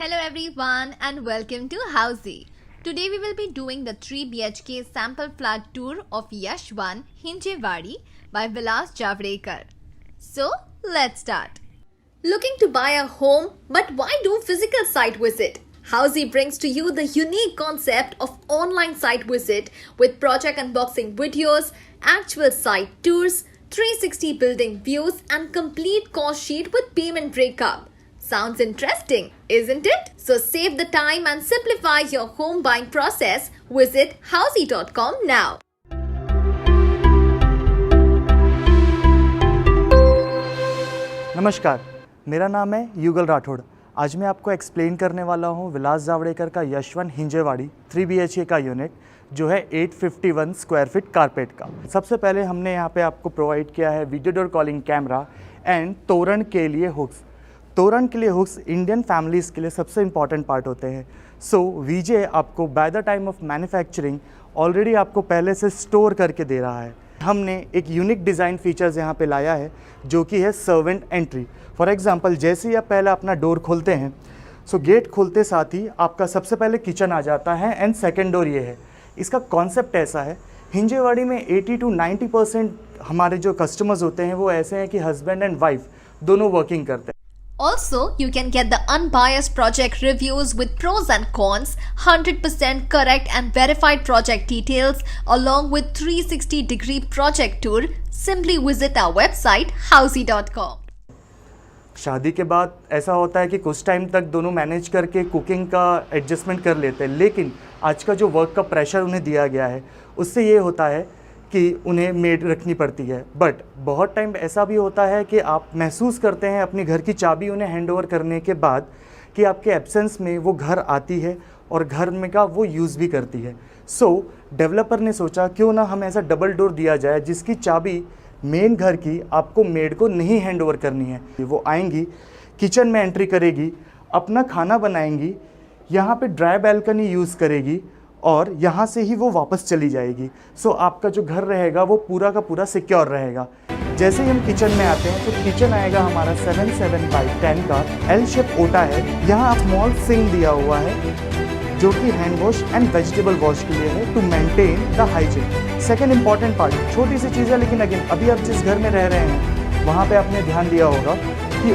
Hello everyone and welcome to Housey. Today we will be doing the 3 BHK sample flat tour of Yashwan Hinjewadi by Vilas Javadekar. So let's start. Looking to buy a home, but why do physical site visit? Housey brings to you the unique concept of online site visit with project unboxing videos, actual site tours, 360 building views and complete cost sheet with payment breakup. Sounds interesting, isn't it? So save the time and simplify your home buying process. Visit housey.com now. नमस्कार, मेरा नाम है युगल राठौड़। आज मैं आपको explain करने वाला हूँ विलास जावड़ेकर का यशवन हिंजेवाड़ी 3 BHK का यूनिट जो है 851 स्क्वायर फीट कारपेट का। सबसे पहले हमने यहाँ पे आपको प्रोवाइड किया है video door calling camera and तोरण के लिए हुक्स। तोरण के लिए हुक्स इंडियन फैमिलीज़ के लिए सबसे इंपॉर्टेंट पार्ट होते हैं। सो वीजे आपको by the time of manufacturing already आपको पहले से स्टोर करके दे रहा है। हमने एक यूनिक डिज़ाइन फीचर्स यहाँ पे लाया है जो कि है सर्वेंट एंट्री। फॉर एग्जांपल जैसे ही आप पहले अपना डोर खोलते हैं, सो गेट खोलते साथ ही आपका सबसे पहले किचन आ जाता है एंड सेकेंड डोर ये है। इसका कॉन्सेप्ट ऐसा है, हिंजेवाड़ी में 80 to 90% हमारे जो कस्टमर्स होते हैं वो ऐसे हैं कि हस्बैंड एंड वाइफ दोनों वर्किंग करते हैं। Also, you can get the unbiased project reviews with pros and cons, 100% correct and verified project details, along with 360-degree project tour. Simply visit our website housey.com. शादी के बाद ऐसा होता है कि कुछ टाइम तक दोनों मैनेज करके कुकिंग का एडजस्टमेंट कर लेते हैं, लेकिन आज का जो वर्क का प्रेशर उन्हें दिया गया है उससे ये होता है कि उन्हें मेड रखनी पड़ती है। बट बहुत टाइम ऐसा भी होता है कि आप महसूस करते हैं अपनी घर की चाबी उन्हें हैंड ओवर करने के बाद कि आपके एब्सेंस में वो घर आती है और घर में का वो यूज़ भी करती है। सो डेवलपर ने सोचा क्यों ना हम ऐसा डबल डोर दिया जाए जिसकी चाबी मेन घर की आपको मेड को नहीं हैंड ओवर करनी है। वो आएंगी, किचन में एंट्री करेगी, अपना खाना बनाएंगी, यहाँ पे ड्राई बैल्कनी यूज़ करेगी और यहाँ से ही वो वापस चली जाएगी। सो आपका जो घर रहेगा वो पूरा का पूरा सिक्योर रहेगा। जैसे ही हम किचन में आते हैं तो किचन आएगा हमारा 7x10 का एल शेप ओटा है। यहाँ स्मॉल सिंक दिया हुआ है जो कि hand wash and vegetable wash के लिए है to maintain the hygiene. Second important part, छोटी सी चीज़ है लेकिन अगेन अभी आप जिस घर में रह रहे हैं वहाँ पे आपने ध्यान दिया होगा कि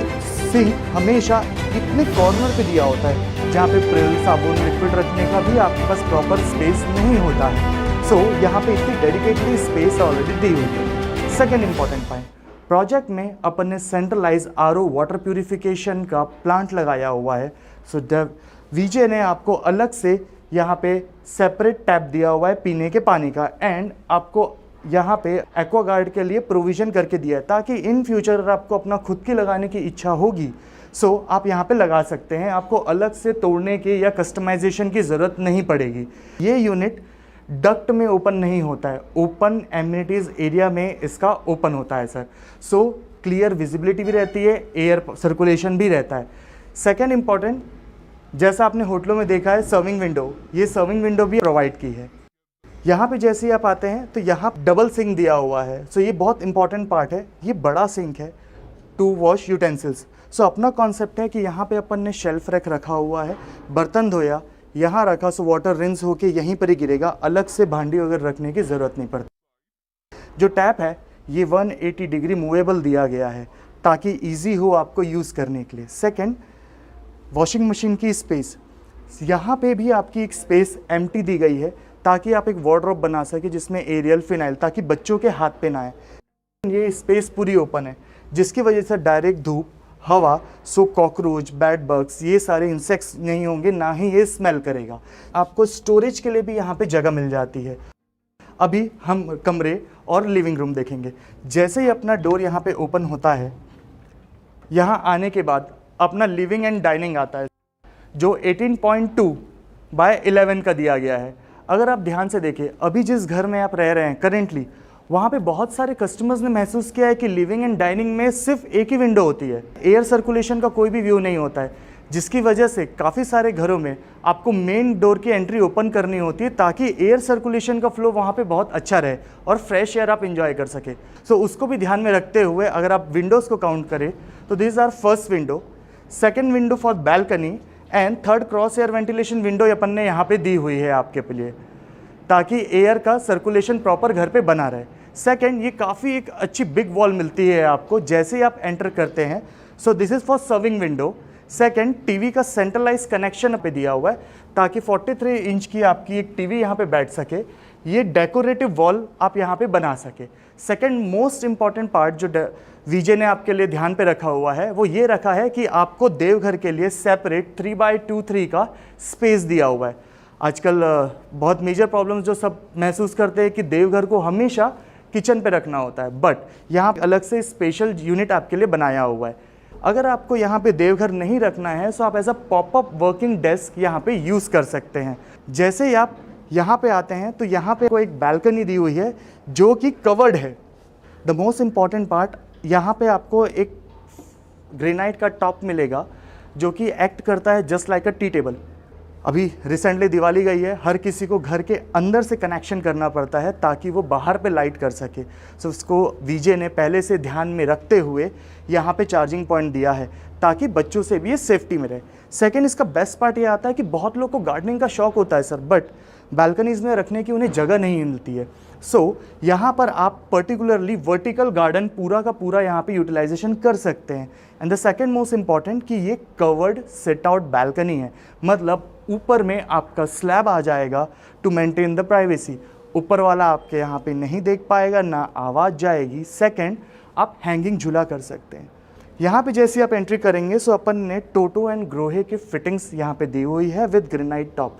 सिंक हमेशा इतने कॉर्नर पे दिया होता है जहाँ पे प्रिल, साबुन, लिक्विड रखने का भी आपके पास प्रॉपर स्पेस नहीं होता है। सो यहाँ पे इतनी डेडिकेटली स्पेस ऑलरेडी दी हुई है। सेकेंड इंपॉर्टेंट पॉइंट, प्रोजेक्ट में अपन ने सेंट्रलाइज RO वाटर प्यूरिफिकेशन का प्लांट लगाया हुआ है। सो वीजे ने आपको अलग से यहाँ पे सेपरेट टैप दिया हुआ है पीने के पानी का एंड आपको यहाँ पे एक्वागार्ड के लिए प्रोविज़न करके दिया है ताकि इन फ्यूचर अगर आपको अपना खुद की लगाने की इच्छा होगी सो आप यहाँ पे लगा सकते हैं। आपको अलग से तोड़ने की या कस्टमाइजेशन की ज़रूरत नहीं पड़ेगी। ये यूनिट डक्ट में ओपन नहीं होता है, ओपन एमिनिटीज़ एरिया में इसका ओपन होता है सर। सो क्लियर विजिबिलिटी भी रहती है, एयर सर्कुलेशन भी रहता है। सेकेंड इम्पॉर्टेंट, जैसा आपने होटलों में देखा है सर्विंग विंडो, ये सर्विंग विंडो भी प्रोवाइड की है। यहाँ पे जैसे ही आप आते हैं तो यहाँ डबल सिंक दिया हुआ है। सो ये बहुत इंपॉर्टेंट पार्ट है, ये बड़ा सिंक है टू वॉश यूटेंसिल्स। सो अपना कॉन्सेप्ट है कि यहाँ पे अपन ने शेल्फ रैक रखा हुआ है, बर्तन धोया यहाँ रखा सो वाटर रिंस होके यहीं पर ही गिरेगा, अलग से भांडी वगैरह रखने की ज़रूरत नहीं पड़ती। जो टैप है ये 180 डिग्री मूवेबल दिया गया है ताकि ईजी हो आपको यूज़ करने के लिए। सेकेंड, वॉशिंग मशीन की स्पेस, यहाँ पे भी आपकी एक स्पेस एम्प्टी दी गई है ताकि आप एक वार्डरोब बना सके जिसमें एरियल फिनाइल ताकि बच्चों के हाथ पे ना आए। ये स्पेस पूरी ओपन है जिसकी वजह से डायरेक्ट धूप, हवा, सो कॉकरोच, बैड बग्स, ये सारे इंसेक्ट्स नहीं होंगे, ना ही ये स्मेल करेगा। आपको स्टोरेज के लिए भी यहाँ पे जगह मिल जाती है। अभी हम कमरे और लिविंग रूम देखेंगे। जैसे ही अपना डोर यहाँ पे ओपन होता है, यहाँ आने के बाद अपना लिविंग एंड डाइनिंग आता है जो 18.2 बाय 11 का दिया गया है। अगर आप ध्यान से देखें, अभी जिस घर में आप रह रहे हैं करेंटली, वहाँ पे बहुत सारे कस्टमर्स ने महसूस किया है कि लिविंग एंड डाइनिंग में सिर्फ एक ही विंडो होती है, एयर सर्कुलेशन का कोई भी व्यू नहीं होता है, जिसकी वजह से काफ़ी सारे घरों में आपको मेन डोर की एंट्री ओपन करनी होती है ताकि एयर सर्कुलेशन का फ्लो वहाँ पे बहुत अच्छा रहे और फ्रेश एयर आप इंजॉय कर सके। सो उसको भी ध्यान में रखते हुए अगर आप विंडोज़ को काउंट करें तो this are first window, second window for balcony and third cross air ventilation window अपन ने यहाँ पे दी हुई है आपके लिए, ताकि एयर का सर्कुलेशन प्रॉपर घर पे बना रहे। सेकंड, ये काफ़ी एक अच्छी बिग वॉल मिलती है आपको जैसे ही आप एंटर करते हैं। So this is for serving window. Second, TV का सेंट्रलाइज कनेक्शन पे दिया हुआ है ताकि 43 इंच की आपकी एक टीवी यहाँ पे बैठ सके। ये डेकोरेटिव वॉल आप यहाँ पे बना सके। सेकंड मोस्ट इंपॉर्टेंट पार्ट जो वीजे ने आपके लिए ध्यान पे रखा हुआ है वो ये रखा है कि आपको देवघर के लिए सेपरेट 3x2 का स्पेस दिया हुआ है। आजकल बहुत मेजर प्रॉब्लम्स जो सब महसूस करते हैं कि देवघर को हमेशा किचन पे रखना होता है, बट यहाँ अलग से स्पेशल यूनिट आपके लिए बनाया हुआ है। अगर आपको यहाँ पे देवघर नहीं रखना है तो आप as a popup working desk यहाँ पे यूज़ कर सकते हैं। जैसे ही आप यहाँ पे आते हैं तो यहाँ पे कोई एक बैल्कनी दी हुई है जो कि कवर्ड है। द मोस्ट इम्पॉर्टेंट पार्ट, यहाँ पे आपको एक ग्रेनाइट का टॉप मिलेगा जो कि एक्ट करता है जस्ट लाइक अ टी टेबल। अभी रिसेंटली दिवाली गई है, हर किसी को घर के अंदर से कनेक्शन करना पड़ता है ताकि वो बाहर पे लाइट कर सके। सो उसको वीजे ने पहले से ध्यान में रखते हुए यहाँ पे चार्जिंग पॉइंट दिया है ताकि बच्चों से भी ये सेफ्टी में रहे। सेकंड, इसका बेस्ट पार्ट ये आता है कि बहुत लोग को गार्डनिंग का शौक होता है सर, बट बालकनीज़ में रखने की उन्हें जगह नहीं मिलती है। सो यहाँ पर आप पर्टिकुलरली वर्टिकल गार्डन पूरा का पूरा यहाँ पे यूटिलाइजेशन कर सकते हैं। And the second most important कि ये कवर्ड सिट आउट बालकनी है, मतलब ऊपर में आपका स्लैब आ जाएगा टू मेंटेन द प्राइवेसी। ऊपर वाला आपके यहाँ पे नहीं देख पाएगा, ना आवाज़ जाएगी। सेकंड, आप हैंगिंग झूला कर सकते हैं। यहाँ पे जैसे आप एंट्री करेंगे सो अपन ने टोटो एंड ग्रोहे की फिटिंग्स यहाँ पे दी हुई है with granite top.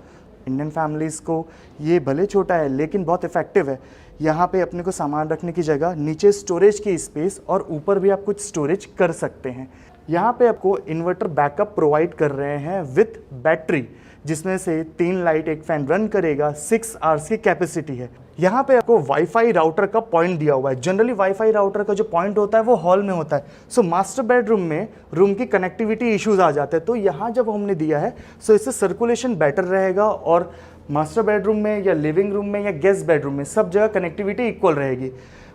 Indian families को ये भले छोटा है लेकिन बहुत इफेक्टिव है। यहाँ पे अपने को सामान रखने की जगह, नीचे स्टोरेज की स्पेस और ऊपर भी आप कुछ स्टोरेज कर सकते हैं। यहाँ पे आपको इन्वर्टर बैकअप प्रोवाइड कर रहे हैं विथ बैटरी, जिसमें से 3 लाइट 1 फैन रन करेगा। 6 आवर्स की कैपेसिटी है। यहाँ पे आपको वाईफाई राउटर का पॉइंट दिया हुआ है। जनरली वाईफाई राउटर का जो पॉइंट होता है वो हॉल में होता है। सो मास्टर बेडरूम में रूम की कनेक्टिविटी इश्यूज आ जाते हैं, तो यहाँ जब हमने दिया है सो इससे सर्कुलेशन बेटर रहेगा और मास्टर बेडरूम में या लिविंग रूम में या गेस्ट बेडरूम में सब जगह कनेक्टिविटी इक्वल रहेगी।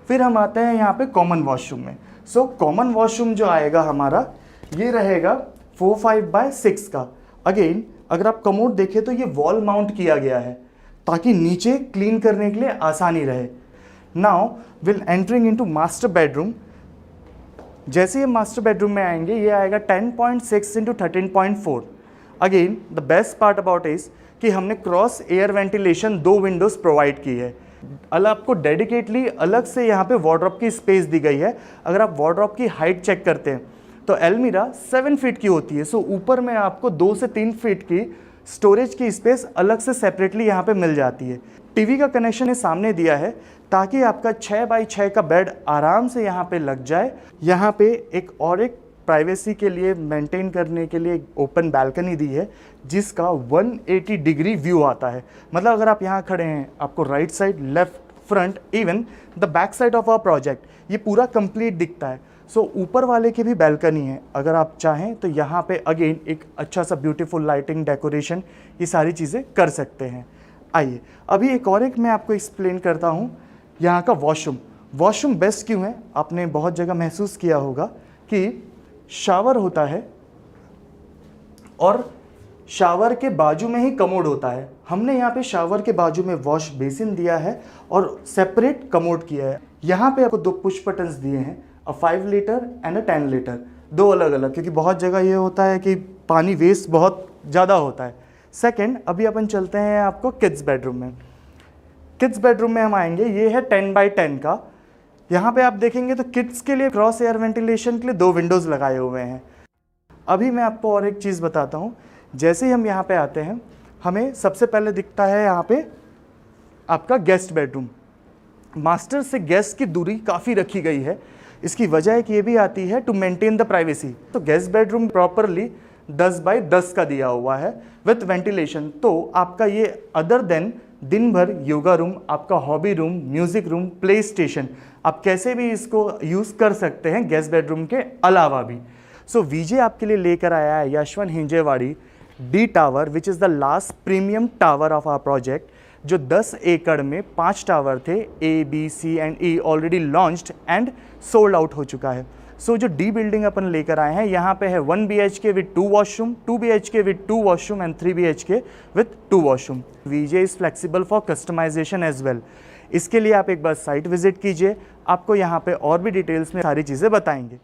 फिर हम आते हैं यहाँ पे कॉमन वॉशरूम में। सो कॉमन वॉशरूम जो आएगा हमारा ये रहेगा 4x5/6 का। अगेन अगर आप कमोड देखें तो ये वॉल माउंट किया गया है ताकि नीचे क्लीन करने के लिए आसानी रहे। Now will entering into master bedroom. जैसे ये मास्टर बेडरूम में आएंगे ये आएगा 10.6 into 13.4। Again the best part about is कि हमने cross air ventilation 2 Windows provide की है। अलग आपको डेडिकेटली अलग से यहाँ पे वार्डरोब की स्पेस दी गई है। अगर आप वार्डरोब की हाइट चेक करते हैं तो एल्मीरा 7 फीट की होती है। सो ऊपर में आपको 2 से 3 फीट की स्टोरेज की स्पेस अलग से सेपरेटली यहाँ पे मिल जाती है। टीवी का कनेक्शन ये सामने दिया है ताकि आपका 6x6 का बेड आराम से यहाँ पे लग जाए। यहाँ पे एक प्राइवेसी के लिए मेंटेन करने के लिए एक ओपन बैल्कनी दी है जिसका 180 डिग्री व्यू आता है। मतलब अगर आप यहाँ खड़े हैं आपको right side, left, front, even the back side of our project ये पूरा कंप्लीट दिखता है। सो ऊपर वाले की भी बैल्कनी है, अगर आप चाहें तो यहाँ पे अगेन एक अच्छा सा ब्यूटीफुल लाइटिंग, डेकोरेशन, ये सारी चीज़ें कर सकते हैं। आइए अभी एक मैं आपको एक्सप्लेन करता हूँ यहाँ का वॉशरूम। वॉशरूम बेस्ट क्यों है, आपने बहुत जगह महसूस किया होगा कि शावर होता है और शावर के बाजू में ही कमोड होता है। हमने यहाँ पे शावर के बाजू में वॉश बेसिन दिया है और सेपरेट कमोड किया है। यहाँ पे आपको 2 पुश बटन्स दिए हैं, अ 5 लीटर एंड अ 10 लीटर, 2 अलग अलग, क्योंकि बहुत जगह ये होता है कि पानी वेस्ट बहुत ज़्यादा होता है। सेकंड, अभी अपन चलते हैं आपको किड्स बेडरूम में। किड्स बेडरूम में हम आएंगे, ये है 10x10 का। यहाँ पे आप देखेंगे तो किड्स के लिए क्रॉस एयर वेंटिलेशन के लिए 2 विंडोज़ लगाए हुए हैं। अभी मैं आपको और एक चीज़ बताता हूँ। जैसे ही हम यहाँ पे आते हैं हमें सबसे पहले दिखता है यहाँ पे आपका गेस्ट बेडरूम। मास्टर से गेस्ट की दूरी काफ़ी रखी गई है। इसकी वजह एक ये भी आती है टू मेंटेन द प्राइवेसी। तो गेस्ट बेडरूम प्रॉपरली 10x10 का दिया हुआ है विथ वेंटिलेशन। तो आपका ये अदर देन दिन भर योगा रूम, आपका hobby room, music room, play station, आप कैसे भी इसको यूज़ कर सकते हैं गेस्ट बेडरूम के अलावा भी। सो वीजे आपके लिए लेकर आया है Yashwant Hinjewadi D tower, which is the last premium tower of our project, जो 10 एकड़ में 5 टावर थे। A, B, C and E already launched and sold out हो चुका है। सो जो डी बिल्डिंग अपन लेकर आए हैं, यहाँ पे है 1 BHK with 2 washroom, 2 BHK with 2 washroom and 3 BHK with 2 washroom. VJ is flexible for customization as well. इसके लिए आप एक बार साइट विजिट कीजिए, आपको यहाँ पे और भी डिटेल्स में सारी चीज़ें बताएंगे।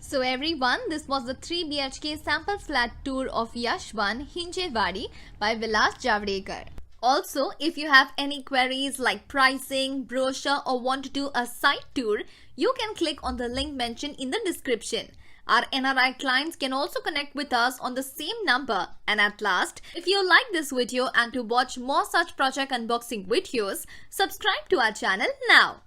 So everyone, this was the 3 BHK sample flat tour of Yash 1 Hinjewadi by Vilas Javadekar. Also, if you have any queries like pricing, brochure or want to do a site tour, you can click on the link mentioned in the description. Our NRI clients can also connect with us on the same number. And at last, if you like this video and to watch more such project unboxing videos, subscribe to our channel now.